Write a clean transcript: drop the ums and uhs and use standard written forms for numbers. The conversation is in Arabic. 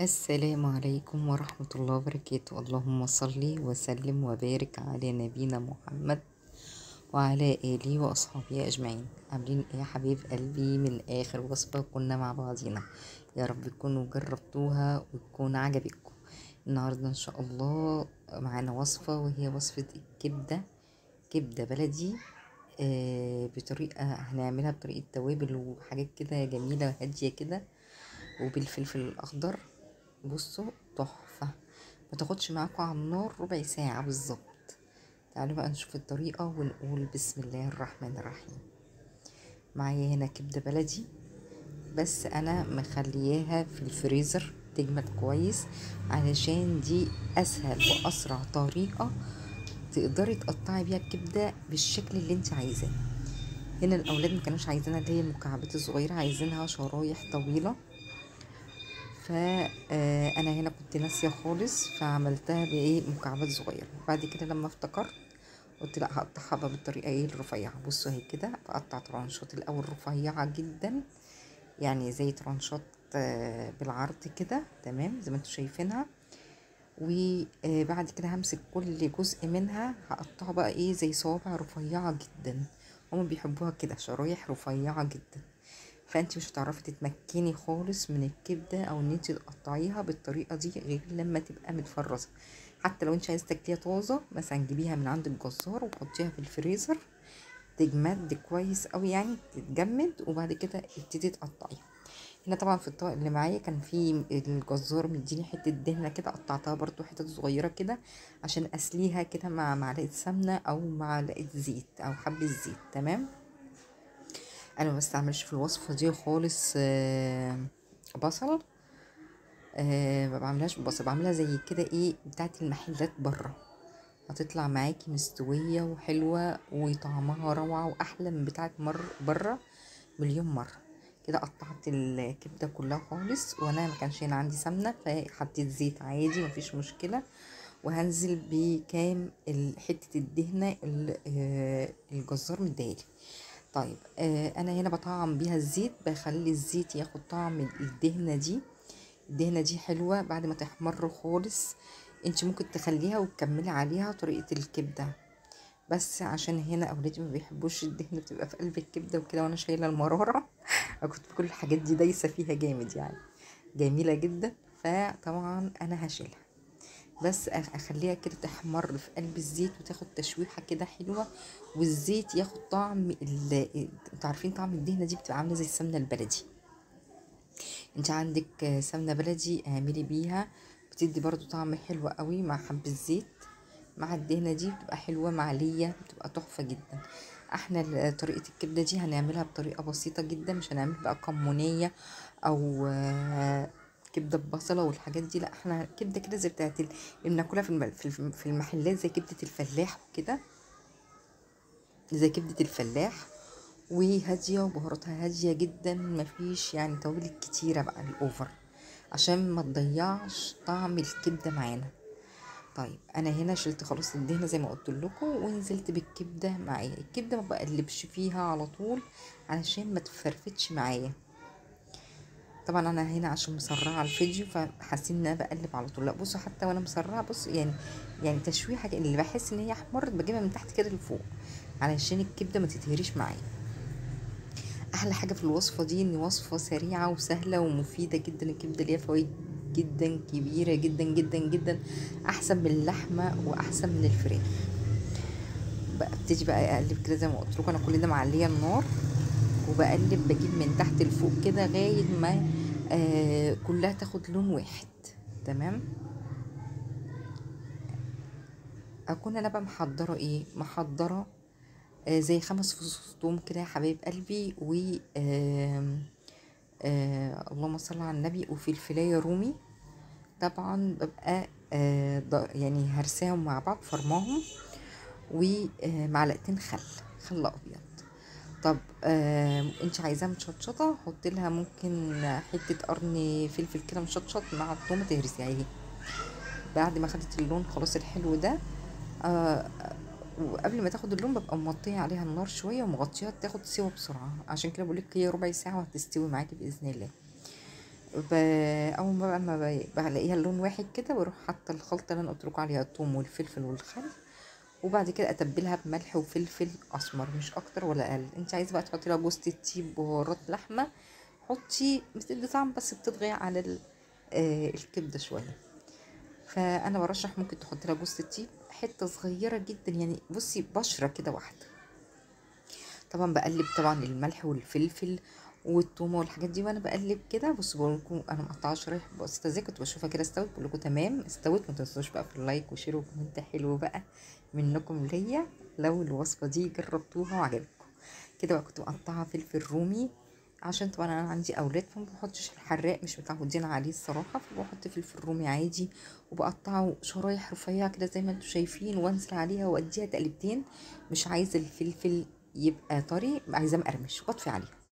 السلام عليكم ورحمة الله وبركاته. اللهم صل وسلم وبارك على نبينا محمد وعلى آله وأصحابه أجمعين. عاملين إيه يا حبيب قلبي؟ من آخر وصفة كنا مع بعضينا، يا رب تكونوا جربتوها وتكون عجبتكم. النهاردة إن شاء الله معانا وصفة، وهي وصفة الكبدة، كبدة بلدي. بطريقة هنعملها بطريقة توابل وحاجات كده جميلة وهادية كده، وبالفلفل الأخضر. بصوا تحفة، ما تاخدش معاكم على النار ربع ساعة بالظبط. تعالوا بقى نشوف الطريقة ونقول بسم الله الرحمن الرحيم. معايا هنا كبدة بلدي، بس انا مخلياها في الفريزر تجمد كويس، علشان دي اسهل واسرع طريقة تقدري تقطعي بيها الكبدة بالشكل اللي انت عايزاه. هنا الاولاد ما كانوش عايزينها اللي هي المكعبات الصغيرة، عايزينها شرايح طويلة. فانا هنا كنت ناسيه خالص، فعملتها بايه مكعبات صغيره. بعد كده لما افتكرت قلت لا، هقطعها بقى بالطريقه ايه الرفيعه. بصوا اهي كده، بقطع ترانشات الاول رفيعه جدا، يعني زي ترانشات بالعرض كده، تمام زي ما انتم شايفينها. وبعد كده همسك كل جزء منها هقطعه بقى ايه زي صوابع رفيعه جدا. هما بيحبوها كده شرايح رفيعه جدا، فانت مش هتعرفي تتمكني خالص من الكبده او ان انت تقطعيها بالطريقه دي غير لما تبقى متفرزه. حتى لو انت عايزه تاكليها طازه، مثلا جيبيها من عند الجزار وحطيها في الفريزر تجمد كويس قوي، يعني تتجمد، وبعد كده ابتدي تقطعيها. هنا طبعا في الطبق اللي معايا كان في الجزار مديني حته دهنه كده، قطعتها برضو حتت صغيره كده عشان اسليها كده مع معلقه سمنه او معلقه زيت او حبه زيت، تمام. انا ما بستعملش في الوصفه دي خالص بصل. ما بعملهاش ببصل، بعملها زي كده ايه بتاعت المحلات بره، هتطلع معاكي مستويه وحلوه وطعمها روعه واحلى من بتاعت بره مليون مره. كده قطعت الكبده كلها خالص، وانا ما كانش هنا عندي سمنه فحطيت زيت عادي مفيش مشكله. وهنزل بكام حته الدهنه الجزار مديالي. طيب انا هنا بطعم بيها الزيت، بخلي الزيت ياخد طعم الدهنه دي. الدهنه دي حلوه بعد ما تحمر خالص. انت ممكن تخليها وتكملي عليها طريقه الكبده، بس عشان هنا اولادي ما بيحبوش الدهنه بتبقى في قلب الكبده وكده، وانا شايله المراره كنت كل الحاجات دي دايسه فيها جامد يعني، جميله جدا. فطبعا انا هشيلها، بس اخليها كده تحمر في قلب الزيت وتاخد تشويحه كده حلوه، والزيت ياخد طعم انتوا عارفين طعم الدهنه دي بتبقى عامله زي السمنه البلدي. انت عندك سمنه بلدي اعملي بيها، بتدي برضو طعم حلو قوي مع حب الزيت. مع الدهنه دي بتبقى حلوه معليه، بتبقى تحفه جدا. احنا طريقه الكبده دي هنعملها بطريقه بسيطه جدا، مش هنعمل بقى كمونيه او كبده ببصله والحاجات دي، لا احنا كبده كده زي بتاعت اللي بناكلها في المحلات، زي كبده الفلاح وكده، زي كبده الفلاح، وهاديه وبهاراتها هاديه جدا، مفيش يعني توابل كتيره بقى الاوفر عشان ما تضيعش طعم الكبده معانا. طيب انا هنا شلت خلاص الدهنه زي ما قلت لكم، ونزلت بالكبده معايا. الكبده ما بقلبش فيها على طول علشان ما تفرفتش معايا. طبعا انا هنا عشان مسرعه الفيديو فحاسين ان انا بقلب على طول، لا بصوا حتى وانا مسرعه بص يعني تشويحه اللي بحس ان هي احمرت بجيبها من تحت كده لفوق علشان الكبده ما تتهريش معايا. احلى حاجه في الوصفه دي ان وصفه سريعه وسهله ومفيده جدا. الكبده ليها فوائد جدا كبيره جدا جدا جدا، احسن من اللحمه واحسن من الفراخ. ببتدي بقى اقلب كده زي ما قلت لكم، انا كل ده معليه النار وبقلب، بجيب من تحت لفوق كده لغايه ما كلها تاخد لون واحد، تمام. اكون انا بقى محضره ايه، محضره زي 5 فصوص توم كده يا حبايب قلبي، و اللهم صل على النبي، وفلفلايه رومي. طبعا ببقى يعني هرساهم مع بعض فرماهم، ومعلقتين خل ابيض. طب انت عايزاها مشطشطه، حط لها ممكن حته قرن فلفل كده مشطشط مع الثومه تهرسيها اهي. بعد ما خدت اللون خلاص الحلو ده، آه وقبل ما تاخد اللون ببقى مغطيه عليها النار شويه ومغطيها تاخد سوا بسرعه، عشان كده بقولك هي ربع ساعه وهتستوي معاكي باذن الله. اول ما بقى ما بلاقيها اللون واحد كده، بروح حاطه الخلطه اللي انا قلت لكم عليها، الثوم والفلفل والخل، وبعد كده اتبلها بملح وفلفل اسمر، مش اكتر ولا اقل. انت عايزه بقى تحطي لها جوز الطيب، بهارات لحمه، حطي، بتدي طعم بس بتطغي على الكبده شويه. فانا برشح ممكن تحطي لها جوز الطيب حته صغيره جدا، يعني بصي بشره كده واحده. طبعا بقلب طبعا الملح والفلفل والثومه والحاجات دي، وانا بقلب كده بصوا بقول لكم انا مقطعه شرايح بسيطه ازاي، كنت بشوفها كده استوت، بقول لكم تمام استوت. ما تنسوش بقى في اللايك وشير وكومنت حلو بقى منكم ليا لو الوصفه دي جربتوها وعجبتكم. كده بقى كنت مقطعه فلفل رومي، عشان طبعا انا عندي اولاد فما بحطش الحراق، مش متعودين عليه الصراحه، فبحط فلفل رومي عادي، وبقطعه شرايح رفيعه كده زي ما انتم شايفين، وانزل عليها واديها تقلبتين. مش عايزه الفلفل يبقى طري، عايزاه مقرمش، واطفي عليه.